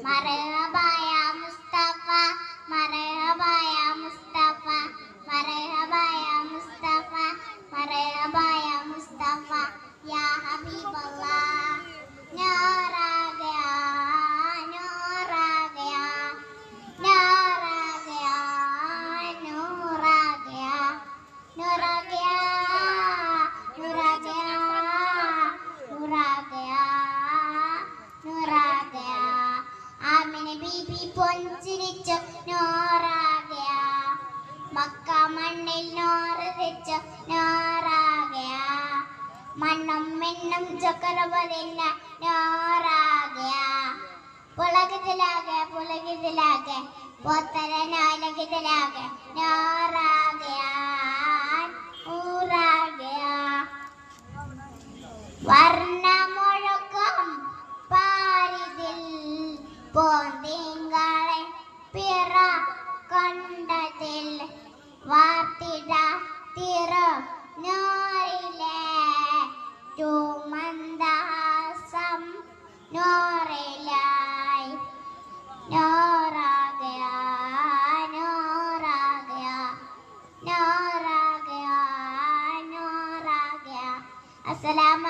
مرحبا يا مصطفى مرحبا يا مصطفى مرحبا يا مصطفى مرحبا يا مصطفى يا حبيب الله نور आ गया नूर आ गया नूर आ गया नूर आ गया नूर आ गया नूर आ गया नूर आ गया नूर आ गया आमिना बीबी പുഞ്ചിരിച്ചു നൂർ आ गया മക്ക മണ്ണിൽ നൂർ വെച്ചു നൂർ आ गया മണ്ണും മിന്നും ചക്രവതിന്ന നൂർ आ गया പുളകിതിലാകെ പോത്തരനാലകിതിലാകെ നൂർ आ गया നൂർ आ गया വർണ്ണമൊഴുക്കും പാരിതിൽ പോന്തിങ്കളെ പിറ കൊണ്ടതിൽ വാർത്തിട തിരു നൂറിലെ ചുമന്ദാസം നൂറിലായി നൂർ आ गया नूर आ गया नूर आ गया नूर आ गया अस्सलाम